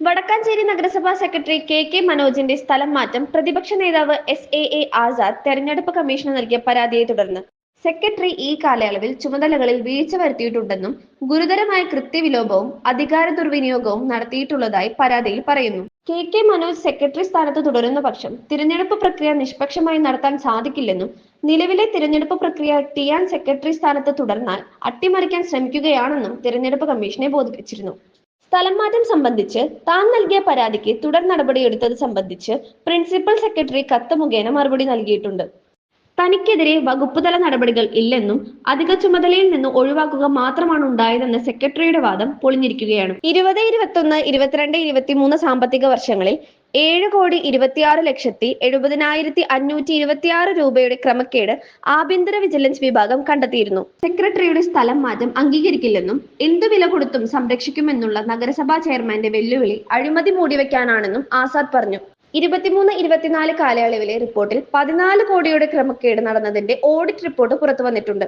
വടക്കാഞ്ചേരി നഗരസഭാ secretary K മനോജിന്റെ സ്ഥലം മാറ്റം പ്രതിപക്ഷ നേതാവ് SAA ആസാദ് തെരഞ്ഞെടുപ്പ് കമ്മീഷന് നൽകിയ പരാതിയെ തുടർന്ന് സെക്രട്ടറി ഈ കാലയളവിൽ ചുമതലകളിൽ വീഴ്ച വരുത്തിയിട്ടുണ്ടെന്നും ഗുരുതരമായ കൃത്യവിലോപവും അധികാര ദുർവിനിയോഗവും നടത്തിയിട്ടുള്ളതായി പരാതിയിൽ പറയുന്നു. കെ മനോജ് സെക്രട്ടറി സ്ഥാനത്ത് തുടരുന്ന പക്ഷം തിരഞ്ഞെടുപ്പ് പ്രക്രിയ നിഷ്പക്ഷമായി നടത്താൻ സാധിക്കില്ലെന്നും നിലവിലെ തിരഞ്ഞെടുപ്പ് പ്രക്രിയ ടിയാൻ സെക്രട്ടറി സ്ഥാനത്ത് തുടർന്നാൽ അട്ടിമറിക്കാൻ ശ്രമിക്കുകയാണെന്നും തിരഞ്ഞെടുപ്പ് കമ്മീഷനെ ബോധിപ്പിച്ചിരുന്നു. സ്ഥലം മാറ്റം സംബന്ധിച്ച് താൻ നൽകിയ പരാതിക്ക് തുടർ നടപടിയെടുത്തത് സംബന്ധിച്ച് പ്രിൻസിപ്പൽ സെക്രട്ടറി കത്ത് മുഖേന മറുപടി നൽകിയിട്ടുണ്ട്. തനിക്കെതിരെ വകുപ്പുതല നടപടികൾ ഇല്ലെന്നും അധിക ചുമതലയിൽ നിന്ന് ഒഴിവാക്കുക മാത്രമാണ് ഉണ്ടായതെന്ന സെക്രട്ടറിയുടെ വാദം പൊളിഞ്ഞിരിക്കുകയാണ്. 2021-22-23 സാമ്പത്തിക വർഷങ്ങളിൽ 7,26,70,526 രൂപയുടെ ക്രമക്കേട് ആഭ്യന്തര വിജിലൻസ് വിഭാഗം കണ്ടെത്തിയിരുന്നു. സെക്രട്ടറിയുടെ സ്ഥലം മാറ്റം അംഗീകരിക്കില്ലെന്നും എന്തു വില കൊടുത്തും സംരക്ഷിക്കുമെന്നുള്ള നഗരസഭാ ചെയർമാന്റെ വെല്ലുവിളി അഴിമതി മൂടിവെക്കാനാണെന്നും ആസാദ് പറഞ്ഞു. 23-24 കാലയളവിലെ റിപ്പോർട്ടിൽ 14 കോടിയുടെ ക്രമക്കേട് നടന്നതിന്റെ ഓഡിറ്റ് റിപ്പോർട്ട് പുറത്തു വന്നിട്ടുണ്ട്.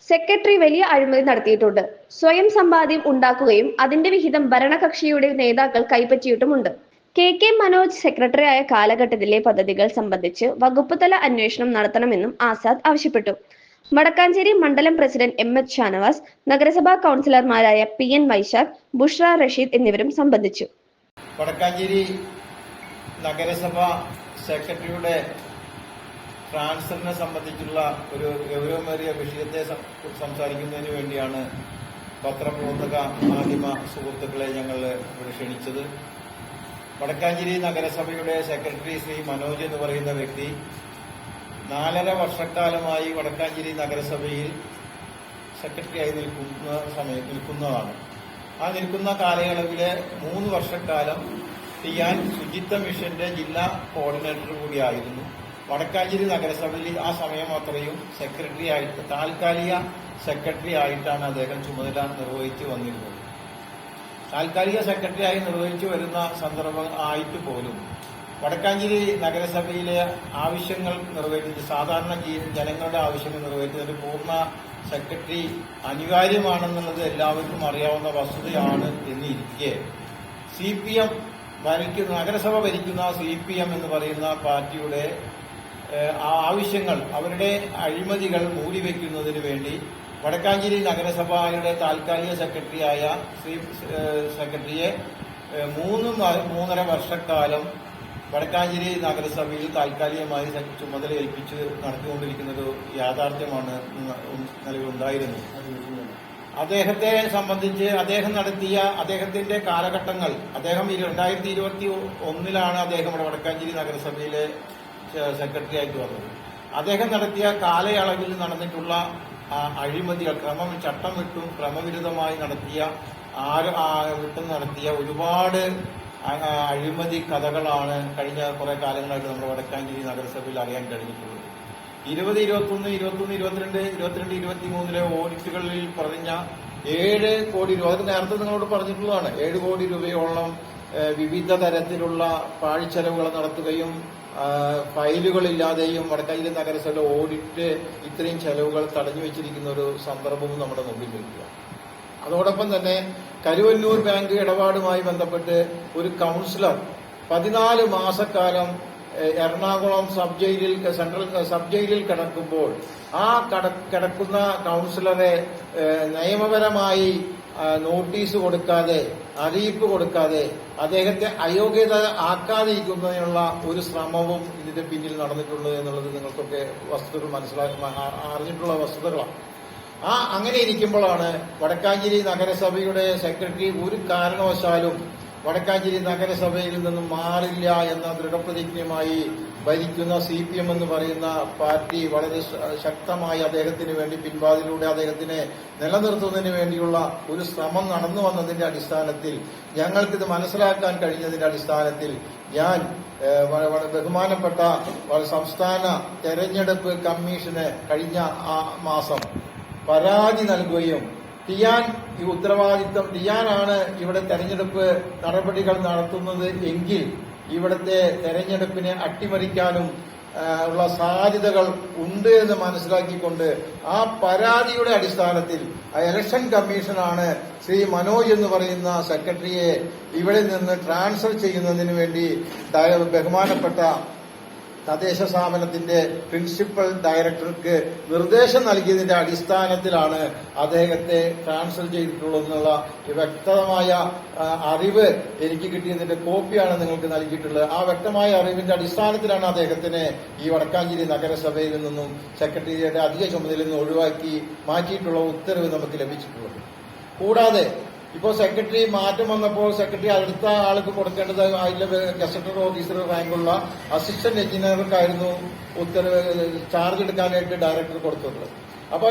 സെക്രട്ടറി വലിയ അഴിമതി നടത്തിയിട്ടുണ്ട്. സ്വയം സമ്പാദ്യം ഉണ്ടാക്കുകയും അതിന്റെ വിഹിതം ഭരണകക്ഷിയുടെ നേതാക്കൾ കൈപ്പറ്റിയിട്ടുമുണ്ട്. കെ മനോജ് സെക്രട്ടറിയായ കാലഘട്ടത്തിലെ പദ്ധതികൾ സംബന്ധിച്ച് വകുപ്പുതല അന്വേഷണം നടത്തണമെന്നും ആസാദ് ആവശ്യപ്പെട്ടു. വടക്കാഞ്ചേരി മണ്ഡലം പ്രസിഡന്റ് MH ഷാനവാസ്, നഗരസഭാ കൗൺസിലർമാരായ PN വൈശാഖ്, ബുഷ്ര റഷീദ് എന്നിവരും സംബന്ധിച്ചു. വടക്കാഞ്ചേരി നഗരസഭ സെക്രട്ടറിയുടെ ട്രാൻസ്ഫറിനെ സംബന്ധിച്ചുള്ള ഒരു ഗൗരവമേറിയ വിഷയത്തെ സംസാരിക്കുന്നതിന് വേണ്ടിയാണ് പത്രപ്രവർത്തക മാധ്യമ സുഹൃത്തുക്കളെ ഞങ്ങൾ ഇവിടെ ക്ഷണിച്ചത്. വടക്കാഞ്ചേരി നഗരസഭയുടെ സെക്രട്ടറി ശ്രീ മനോജ് എന്ന് പറയുന്ന വ്യക്തി 4.5 വർഷക്കാലമായി വടക്കാഞ്ചേരി നഗരസഭയിൽ സെക്രട്ടറിയായി നിൽക്കുന്നതാണ്. ആ നിൽക്കുന്ന കാലയളവിലെ 3 വർഷക്കാലം ടിയാൻ ശുചിത്വ മിഷന്റെ ജില്ലാ കോർഡിനേറ്റർ കൂടിയായിരുന്നു. വടക്കാഞ്ചേരി നഗരസഭയിൽ ആ സമയം അത്രയും സെക്രട്ടറി ആയിട്ട് താൽക്കാലിക സെക്രട്ടറി ആയിട്ടാണ് അദ്ദേഹം ചുമതല നിർവഹിച്ചു വന്നിരുന്നത്. താൽക്കാലിക സെക്രട്ടറി ആയി നിർവഹിച്ചു വരുന്ന സന്ദർഭം ആയിട്ട് പോലും വടക്കാഞ്ചേരി നഗരസഭയിലെ ആവശ്യങ്ങൾ നിറവേറ്റുന്നത്, സാധാരണ ജനങ്ങളുടെ ആവശ്യങ്ങൾ നിറവേറ്റുന്നതിന് പൂർണ്ണ സെക്രട്ടറി അനിവാര്യമാണെന്നുള്ളത് എല്ലാവർക്കും അറിയാവുന്ന വസ്തുതയാണ് എന്നിരിക്കെ CPM നഗരസഭ ഭരിക്കുന്ന CPM എന്ന് പറയുന്ന പാർട്ടിയുടെ ആവശ്യങ്ങൾ, അവരുടെ അഴിമതികൾ മൂടിവെക്കുന്നതിന് വേണ്ടി വടക്കാഞ്ചേരി നഗരസഭയുടെ താൽക്കാലിക സെക്രട്ടറിയായ സെക്രട്ടറിയെ 3.5 വർഷക്കാലം വടക്കാഞ്ചേരി നഗരസഭയിൽ താൽക്കാലികമായി ചുമതല ഏൽപ്പിച്ച് നടത്തിക്കൊണ്ടിരിക്കുന്ന ഒരു യാഥാർത്ഥ്യമാണ് നിലവിലുണ്ടായിരുന്നത്. അദ്ദേഹത്തെ സംബന്ധിച്ച് അദ്ദേഹത്തിന്റെ കാലഘട്ടങ്ങൾ, അദ്ദേഹം 2021 അദ്ദേഹം ഇവിടെ വടക്കാഞ്ചേരി നഗരസഭയിലെ സെക്രട്ടറി ആയിട്ട് വന്നത്. അദ്ദേഹം നടത്തിയ കാലയളവിൽ നടന്നിട്ടുള്ള അഴിമതികൾ, ചട്ടം വിട്ടും ക്രമവിരുദ്ധമായി നടത്തിയ ഒരുപാട് അഴിമതി കഥകളാണ് കഴിഞ്ഞ കുറെ കാലങ്ങളായിട്ട് നമ്മുടെ വടക്കാഞ്ചേരി നഗരസഭയിൽ അറിയാൻ കഴിഞ്ഞിട്ടുള്ളത്. 2021-22-23 ഓഡിറ്റുകളിൽ പറഞ്ഞ 7 കോടി രൂപ, അത് നേരത്തെ നിങ്ങളോട് പറഞ്ഞിട്ടുള്ളതാണ്. 7 കോടി രൂപയോളം വിവിധ തരത്തിലുള്ള പാഴ്ചെലവുകൾ നടത്തുകയും ഫയലുകളില്ലാതെയും വടക്കാഞ്ചേരി നഗരസഭ ഓഡിറ്റ് ഇത്രയും ചെലവുകൾ തടഞ്ഞു വെച്ചിരിക്കുന്ന ഒരു സന്ദർഭവും നമ്മുടെ മുമ്പിൽ നിൽക്കുക. അതോടൊപ്പം തന്നെ കരുവന്നൂർ ബാങ്ക് ഇടപാടുമായി ബന്ധപ്പെട്ട് ഒരു കൌൺസിലർ 14 മാസക്കാലം എറണാകുളം സെൻട്രൽ സബ് ജയിലിൽ കിടക്കുമ്പോൾ ആ കിടക്കുന്ന കൌൺസിലറെ നിയമപരമായി നോട്ടീസ് കൊടുക്കാതെ, അറിയിപ്പ് കൊടുക്കാതെ അദ്ദേഹത്തെ അയോഗ്യത ആക്കാതിരിക്കുന്നതിനുള്ള ഒരു ശ്രമവും ഇതിന്റെ പിന്നിൽ നടന്നിട്ടുണ്ട് എന്നുള്ളത് നിങ്ങൾക്കൊക്കെ വസ്തുതകൾ അറിഞ്ഞിട്ടുള്ള വസ്തുതകളാണ്. അങ്ങനെ ഇരിക്കുമ്പോഴാണ് വടക്കാഞ്ചേരി നഗരസഭയുടെ സെക്രട്ടറി ഒരു കാരണവശാലും വടക്കാഞ്ചേരി നഗരസഭയിൽ നിന്നും മാറില്ല എന്ന ദൃഢപ്രതിജ്ഞയുമായി ഭരിക്കുന്ന CPM എന്ന് പറയുന്ന പാർട്ടി വളരെ ശക്തമായി അദ്ദേഹത്തിന് വേണ്ടി പിൻവാതിലൂടെ അദ്ദേഹത്തിനെ നിലനിർത്തുന്നതിന് വേണ്ടിയുള്ള ഒരു ശ്രമം നടന്നു വന്നതിന്റെ അടിസ്ഥാനത്തിൽ, ഞങ്ങൾക്കിത് മനസ്സിലാക്കാൻ കഴിഞ്ഞതിന്റെ അടിസ്ഥാനത്തിൽ ഞാൻ ബഹുമാനപ്പെട്ട സംസ്ഥാന തെരഞ്ഞെടുപ്പ് കമ്മീഷന് കഴിഞ്ഞ മാസം പരാതി നൽകുകയും ടിയാനാണ് ഇവിടെ തെരഞ്ഞെടുപ്പ് നടപടികൾ നടത്തുന്നത് എങ്കിൽ ഇവിടുത്തെ തെരഞ്ഞെടുപ്പിനെ അട്ടിമറിക്കാനും ഉള്ള സാധ്യതകൾ ഉണ്ട് എന്ന് മനസ്സിലാക്കിക്കൊണ്ട് ആ പരാതിയുടെ അടിസ്ഥാനത്തിൽ ഇലക്ഷൻ കമ്മീഷനാണ് ശ്രീ മനോജ് എന്ന് പറയുന്ന സെക്രട്ടറിയെ ഇവിടെ നിന്ന് ട്രാൻസ്ഫർ ചെയ്യുന്നതിന് വേണ്ടി ബഹുമാനപ്പെട്ട തദ്ദേശ സ്ഥാപനത്തിന്റെ പ്രിൻസിപ്പൽ ഡയറക്ടർക്ക് നിർദ്ദേശം നൽകിയതിന്റെ അടിസ്ഥാനത്തിലാണ് അദ്ദേഹത്തെ ട്രാൻസ്ഫർ ചെയ്തിട്ടുള്ളതെന്നുള്ള വ്യക്തമായ അറിവ് എനിക്ക് കിട്ടിയതിന്റെ കോപ്പിയാണ് നിങ്ങൾക്ക് നൽകിയിട്ടുള്ളത്. ആ വ്യക്തമായ അറിവിന്റെ അടിസ്ഥാനത്തിലാണ് അദ്ദേഹത്തിനെ ഈ വടക്കാഞ്ചേരി നഗരസഭയിൽ നിന്നും സെക്രട്ടറിയുടെ അധിക ചുമതലയിൽ നിന്ന് ഒഴിവാക്കി മാറ്റിയിട്ടുള്ള ഉത്തരവ് നമുക്ക് ലഭിച്ചിട്ടുള്ളത്. കൂടാതെ ഇപ്പോൾ സെക്രട്ടറി മാറ്റം വന്നപ്പോൾ സെക്രട്ടറി അടുത്ത ആൾക്ക് കൊടുക്കേണ്ടത് അതിലെ ഗസറ്റഡ് ഓഫീസർ റാങ്കുള്ള അസിസ്റ്റന്റ് എഞ്ചിനീയർക്കായിരുന്നു ഉത്തരവ് ചാർജ് എടുക്കാനായിട്ട് ഡയറക്ടർ കൊടുത്തത്. അപ്പൊ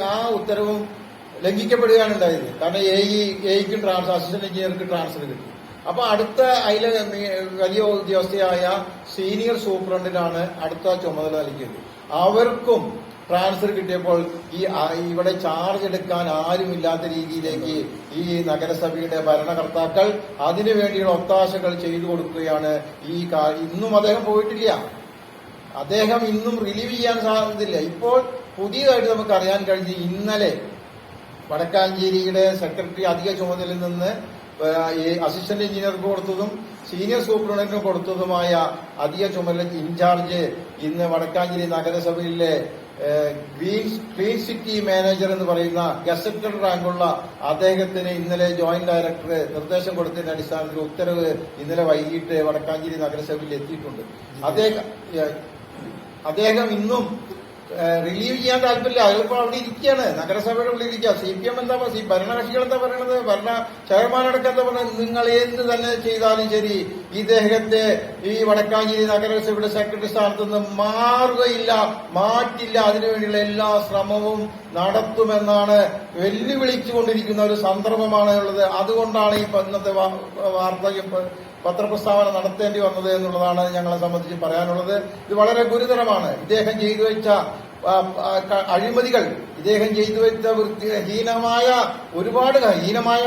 ആ ഉത്തരവും ലംഘിക്കപ്പെടുകയാണ് ഉണ്ടായത്. കാരണം എയ്ക്കും അസിസ്റ്റന്റ് എഞ്ചിനീയർക്ക് ട്രാൻസ്ഫർ കിട്ടി. അപ്പൊ അടുത്ത അതിലെ വലിയ ഉദ്യോഗസ്ഥയായ സീനിയർ സൂപ്രണ്ടിനാണ് അടുത്ത ചുമതല നൽകിയത്. അവർക്കും ട്രാൻസ്ഫർ കിട്ടിയപ്പോൾ ഇവിടെ ചാർജ് എടുക്കാൻ ആരുമില്ലാത്ത രീതിയിലേക്ക് ഈ നഗരസഭയുടെ ഭരണകർത്താക്കൾ അതിനുവേണ്ടിയുള്ള ഒത്താശകൾ ചെയ്തു കൊടുക്കുകയാണ്. ഇന്നും അദ്ദേഹം പോയിട്ടില്ല. അദ്ദേഹം ഇന്നും റിലീവ് ചെയ്യാൻ സാധ്യതയില്ല. ഇപ്പോൾ പുതിയതായിട്ട് നമുക്ക് അറിയാൻ കഴിഞ്ഞ് ഇന്നലെ വടക്കാഞ്ചേരിയുടെ സെക്രട്ടറി അധിക ചുമതലയിൽ നിന്ന് അസിസ്റ്റന്റ് എഞ്ചിനീയർക്ക് കൊടുത്തതും സീനിയർ സൂപ്രണ്ടിന് കൊടുത്തതുമായ അധിക ചുമതല ഇൻചാർജ് ഇന്ന് വടക്കാഞ്ചേരി നഗരസഭയിലെ ക്ലീൻ സിറ്റി മാനേജർ എന്ന് പറയുന്ന ഗസറ്റഡ് റാങ്കുള്ള അദ്ദേഹത്തിന് ഇന്നലെ ജോയിന്റ് ഡയറക്ടർ നിർദ്ദേശം കൊടുത്തതിന്റെ അടിസ്ഥാനത്തിൽ ഉത്തരവ് ഇന്നലെ വൈകിട്ട് വടക്കാഞ്ചേരി നഗരസഭയിൽ എത്തിയിട്ടുണ്ട്. അദ്ദേഹം ഇന്നും റിലീവ് ചെയ്യാൻ താല്പര്യമില്ല. അതിലിപ്പോൾ അവിടെ ഇരിക്കുകയാണ്, നഗരസഭയുടെ ഉള്ളിൽ ഇരിക്കുക. CPM എന്താ ഭരണകക്ഷികൾ എന്താ പറയണത്, ഭരണ ചെയർമാനടക്കം എന്താ പറയുന്നത്, നിങ്ങൾ എന്ത് തന്നെ ചെയ്താലും ശരി ഇദ്ദേഹത്തെ ഈ വടക്കാഞ്ചേരി നഗരസഭയുടെ സെക്രട്ടറി സ്ഥാനത്ത് നിന്ന് മാറുകയില്ല, മാറ്റില്ല, അതിനുവേണ്ടിയുള്ള എല്ലാ ശ്രമവും നടത്തുമെന്നാണ് വെല്ലുവിളിച്ചുകൊണ്ടിരിക്കുന്ന ഒരു സന്ദർഭമാണ് ഉള്ളത്. അതുകൊണ്ടാണ് ഈ ഇന്നത്തെ പത്രപ്രസ്താവന നടത്തേണ്ടി വന്നത് എന്നുള്ളതാണ് ഞങ്ങളെ സംബന്ധിച്ച് പറയാനുള്ളത്. ഇത് വളരെ ഗുരുതരമാണ്. ഇദ്ദേഹം ചെയ്തു വെച്ച അഴിമതികൾ, ഇദ്ദേഹം ചെയ്തു വെച്ച ഹീനമായ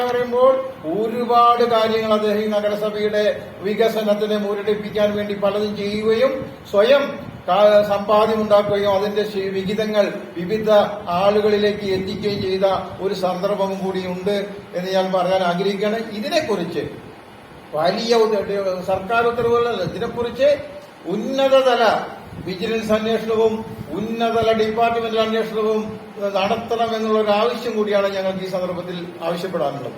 പറയുമ്പോൾ ഒരുപാട് കാര്യങ്ങൾ അദ്ദേഹം ഈ നഗരസഭയുടെ വികസനത്തിന് മുരടിപ്പിക്കാൻ വേണ്ടി പലതും ചെയ്യുകയും സ്വയം സമ്പാദ്യമുണ്ടാക്കുകയും അതിന്റെ വിഹിതങ്ങൾ വിവിധ ആളുകളിലേക്ക് എത്തിക്കുകയും ചെയ്ത ഒരു സന്ദർഭവും കൂടിയുണ്ട് എന്ന് ഞാൻ പറയാൻ ആഗ്രഹിക്കുകയാണ്. ഇതിനെക്കുറിച്ച് വലിയ സർക്കാർ ഉത്തരവുകളല്ല, ഇതിനെക്കുറിച്ച് ഉന്നതതല വിജിലൻസ് അന്വേഷണവും ഉന്നതതല ഡിപ്പാർട്ട്മെന്റൽ അന്വേഷണവും നടത്തണം എന്നുള്ള ഒരു ആവശ്യം കൂടിയാണ് ഞങ്ങൾക്ക് ഈ സന്ദർഭത്തിൽ ആവശ്യപ്പെടാനുള്ളത്.